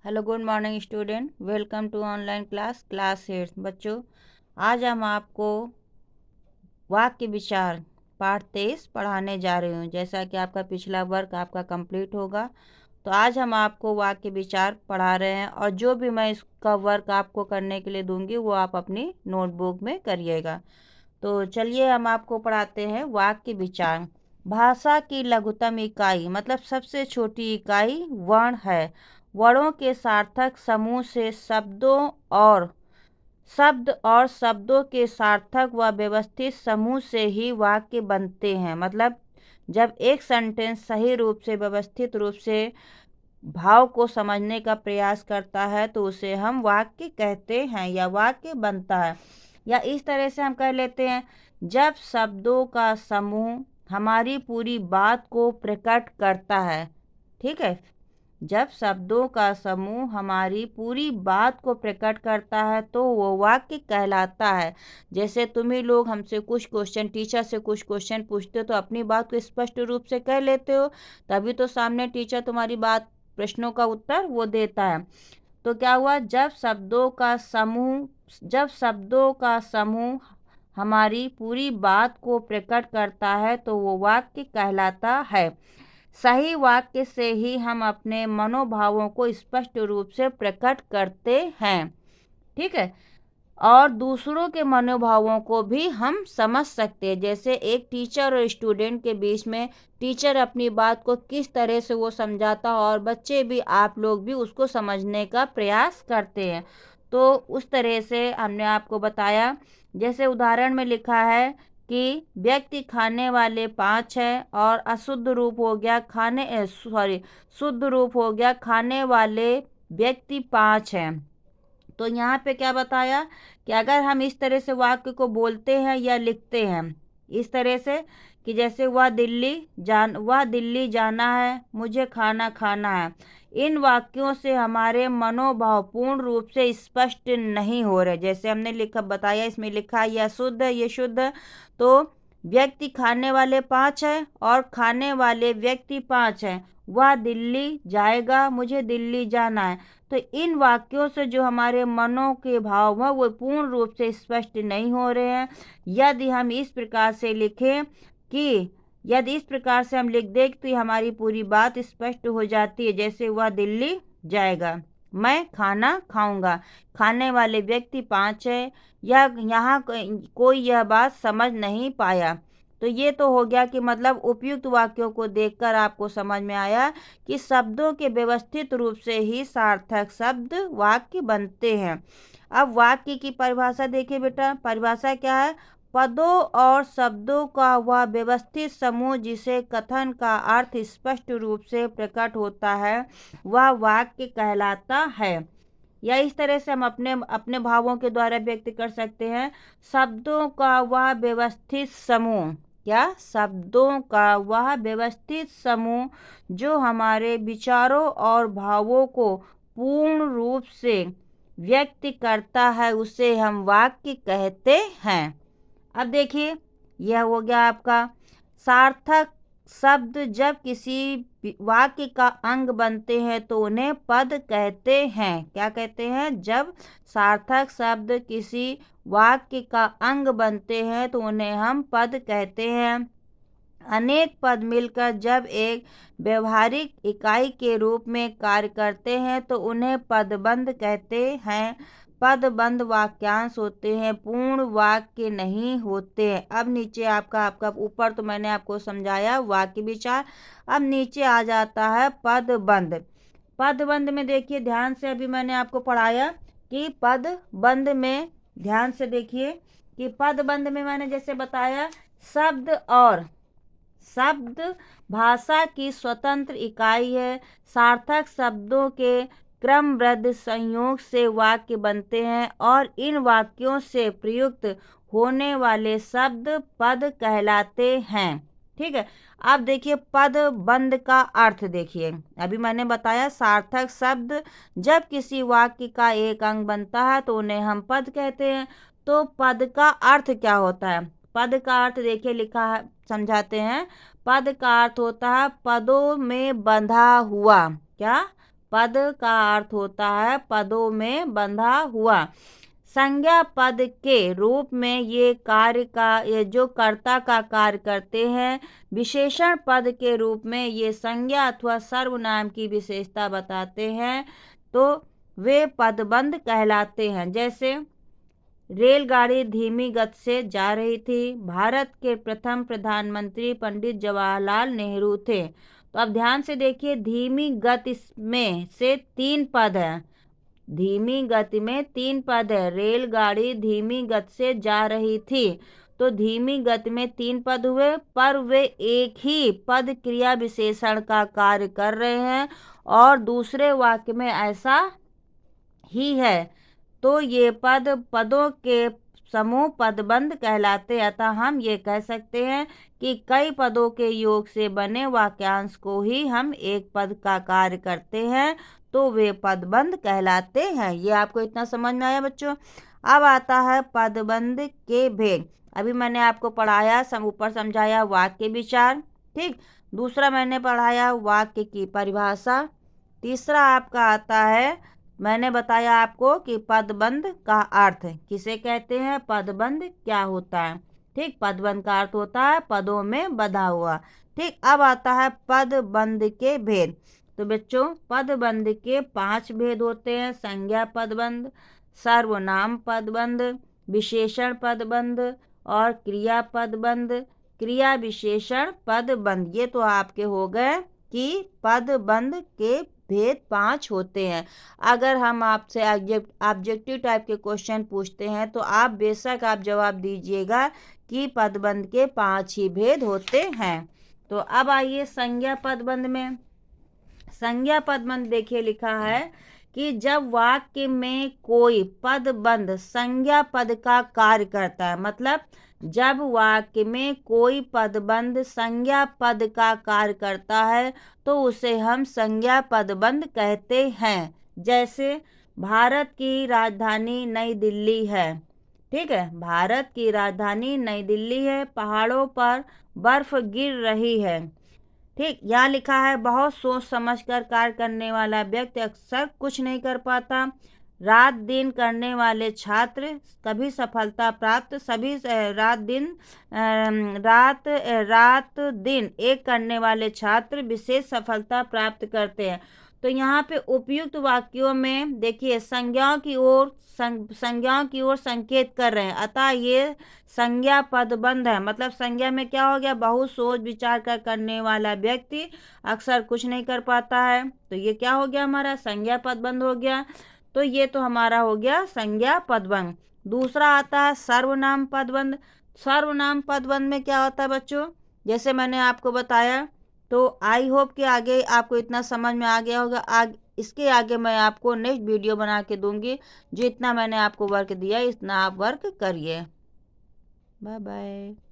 Hello, good morning student. Welcome to online class 8। बच्चों, आज हम आपको वाक्य विचार पाठ 23 पढ़ाने जा रहे हूँ। जैसा कि आपका पिछला वर्क आपका कंप्लीट होगा, तो आज हम आपको वाक्य विचार पढ़ा रहे हैं और जो भी मैं इसका वर्क आपको करने के लिए दूंगी वो आप अपनी नोटबुक में करिएगा। तो चलिए हम आपको पढ़ाते हैं वाक्य विचार। भाषा की लघुतम इकाई मतलब सबसे छोटी इकाई वर्ण है। वर्णों के सार्थक समूह से शब्दों के सार्थक व व्यवस्थित समूह से ही वाक्य बनते हैं। मतलब जब एक सेंटेंस सही रूप से व्यवस्थित रूप से भाव को समझने का प्रयास करता है तो उसे हम वाक्य कहते हैं या वाक्य बनता है। या इस तरह से हम कह लेते हैं, जब शब्दों का समूह हमारी पूरी बात को प्रकट करता है। ठीक है, जब शब्दों का समूह हमारी पूरी बात को प्रकट करता है तो वो वाक्य कहलाता है। जैसे तुम ही लोग हमसे कुछ क्वेश्चन, टीचर से कुछ क्वेश्चन पूछते हो तो अपनी बात को स्पष्ट रूप से कह लेते हो, तभी तो सामने टीचर तुम्हारी बात, प्रश्नों का उत्तर वो देता है। तो क्या हुआ, जब शब्दों का समूह हमारी पूरी बात को प्रकट करता है तो वो वाक्य कहलाता है। सही वाक्य से ही हम अपने मनोभावों को स्पष्ट रूप से प्रकट करते हैं। ठीक है, और दूसरों के मनोभावों को भी हम समझ सकते हैं। जैसे एक टीचर और स्टूडेंट के बीच में टीचर अपनी बात को किस तरह से वो समझाता और बच्चे भी, आप लोग भी उसको समझने का प्रयास करते हैं। तो उस तरह से हमने आपको बताया। जैसे उदाहरण में लिखा है कि व्यक्ति खाने वाले 5 है और अशुद्ध रूप हो गया शुद्ध रूप हो गया खाने वाले व्यक्ति 5 हैं। तो यहाँ पे क्या बताया कि अगर हम इस तरह से वाक्य को बोलते हैं या लिखते हैं इस तरह से कि जैसे वह दिल्ली जाना है, मुझे खाना खाना है, इन वाक्यों से हमारे मनोभाव पूर्ण रूप से स्पष्ट नहीं हो रहे। जैसे हमने बताया, इसमें लिखा है यह शुद्ध है, ये शुद्ध है। तो व्यक्ति खाने वाले 5 है और खाने वाले व्यक्ति 5 है। वह दिल्ली जाएगा, मुझे दिल्ली जाना है। तो इन वाक्यों से जो हमारे मनों के भाव हैं वो पूर्ण रूप से स्पष्ट नहीं हो रहे हैं। यदि हम इस प्रकार से लिखें कि यदि इस प्रकार से हम लिख दें तो हमारी पूरी बात स्पष्ट हो जाती है। जैसे वह दिल्ली जाएगा, मैं खाना खाऊंगा, खाने वाले व्यक्ति 5 है, या यहाँ कोई यह बात समझ नहीं पाया। तो ये तो हो गया कि मतलब उपयुक्त वाक्यों को देखकर आपको समझ में आया कि शब्दों के व्यवस्थित रूप से ही सार्थक शब्द वाक्य बनते हैं। अब वाक्य की परिभाषा देखिए बेटा। परिभाषा क्या है? पदों और शब्दों का वह व्यवस्थित समूह जिसे कथन का अर्थ स्पष्ट रूप से प्रकट होता है वह वाक्य कहलाता है। या इस तरह से हम अपने अपने भावों के द्वारा व्यक्त कर सकते हैं, शब्दों का वह व्यवस्थित समूह। क्या? शब्दों का वह व्यवस्थित समूह जो हमारे विचारों और भावों को पूर्ण रूप से व्यक्त करता है उसे हम वाक्य कहते हैं। अब देखिए, यह हो गया आपका सार्थक शब्द जब किसी वाक्य का अंग बनते हैं तो उन्हें पद कहते हैं। क्या कहते हैं? जब सार्थक शब्द किसी वाक्य का अंग बनते हैं तो उन्हें हम पद कहते हैं। अनेक पद मिलकर जब एक व्यवहारिक इकाई के रूप में कार्य करते हैं तो उन्हें पदबंध कहते हैं। पदबंध वाक्यांश होते हैं, पूर्ण वाक्य नहीं होते हैं। अब नीचे आपका ऊपर तो मैंने आपको समझाया वाक्य विचार। अब नीचे आ जाता है पदबंध। पदबंध में देखिए ध्यान से, अभी मैंने आपको पढ़ाया कि पदबंध में ध्यान से देखिए कि पदबंध में मैंने जैसे बताया, शब्द भाषा की स्वतंत्र इकाई है। सार्थक शब्दों के क्रमबद्ध संयोग से वाक्य बनते हैं और इन वाक्यों से प्रयुक्त होने वाले शब्द पद कहलाते हैं। ठीक है, अब देखिए पद बंध का अर्थ देखिए। अभी मैंने बताया सार्थक शब्द जब किसी वाक्य का एक अंग बनता है तो उन्हें हम पद कहते हैं। तो पद का अर्थ क्या होता है? पद का अर्थ देखिए लिखा है, समझाते हैं। पद का अर्थ होता है पदों में बंधा हुआ। क्या? पद का अर्थ होता है पदों में बंधा हुआ। संज्ञा पद के रूप में ये जो कर्ता का कार्य करते हैं। विशेषण पद के रूप में ये संज्ञा अथवा सर्वनाम की विशेषता बताते हैं, तो वे पदबंध कहलाते हैं। जैसे रेलगाड़ी धीमी गति से जा रही थी। भारत के प्रथम प्रधानमंत्री पंडित जवाहरलाल नेहरू थे। तो अब ध्यान से देखिए, धीमी गति में से 3 पद है। धीमी गति में 3 पद है। रेलगाड़ी धीमी गति से जा रही थी, तो धीमी गति में 3 पद हुए, पर वे एक ही पद क्रिया विशेषण का कार्य कर रहे हैं और दूसरे वाक्य में ऐसा ही है। तो ये पदों के समूह पदबंध कहलाते। अतः हम ये कह सकते हैं कि कई पदों के योग से बने वाक्यांश को ही हम एक पद का कार्य करते हैं, तो वे पदबंध कहलाते हैं। ये आपको इतना समझ में आया बच्चों। अब आता है पदबंध के भेद। अभी मैंने आपको पढ़ाया, ऊपर समझाया वाक्य विचार, ठीक। दूसरा मैंने पढ़ाया वाक्य की परिभाषा। तीसरा आपका आता है, मैंने बताया आपको कि पदबंध का अर्थ किसे कहते हैं, पदबंध क्या होता है, ठीक। पदबंध का अर्थ होता है पदों में बंधा हुआ, ठीक। अब आता है पदबंध के भेद। तो बच्चों, पदबंध के 5 भेद होते हैं। संज्ञा पदबंध, सर्वनाम पदबंध, विशेषण पदबंध और क्रिया पदबंध, क्रिया विशेषण पदबंध। ये तो आपके हो गए कि पदबंध के भेद 5 होते हैं। अगर हम आपसे ऑब्जेक्टिव टाइप के क्वेश्चन पूछते हैं तो आप बेशक आप जवाब दीजिएगा कि पदबंध के 5 ही भेद होते हैं। तो अब आइए संज्ञा पदबंध में। संज्ञा पदबंध देखिए लिखा है कि जब वाक्य में कोई पदबंध संज्ञा पद का कार्य करता है, मतलब जब वाक्य में कोई पदबंध संज्ञा पद का कार्य करता है तो उसे हम संज्ञा पदबंध कहते हैं। जैसे भारत की राजधानी नई दिल्ली है, ठीक है। भारत की राजधानी नई दिल्ली है, पहाड़ों पर बर्फ गिर रही है, ठीक। यहाँ लिखा है बहुत सोच समझकर कार्य करने वाला व्यक्ति अक्सर कुछ नहीं कर पाता। रात दिन करने वाले छात्र कभी सफलता प्राप्त सभी रात दिन एक करने वाले छात्र विशेष सफलता प्राप्त करते हैं। तो यहाँ पे उपयुक्त वाक्यों में देखिए संज्ञाओं की ओर संकेत कर रहे हैं, अतः ये संज्ञा पदबंध है। मतलब संज्ञा में क्या हो गया, बहुत सोच विचार कर करने वाला व्यक्ति अक्सर कुछ नहीं कर पाता है, तो ये क्या हो गया, हमारा संज्ञा पदबंध हो गया। तो ये तो हमारा हो गया संज्ञा पदबंध। दूसरा आता है सर्वनाम पदबंध। सर्वनाम पदबंध में क्या होता है बच्चों, जैसे मैंने आपको बताया, तो आई होप कि आगे आपको इतना समझ में आ गया होगा। इसके आगे मैं आपको नेक्स्ट वीडियो बना के दूंगी। जितना मैंने आपको वर्क दिया इतना आप वर्क करिए। Bye bye.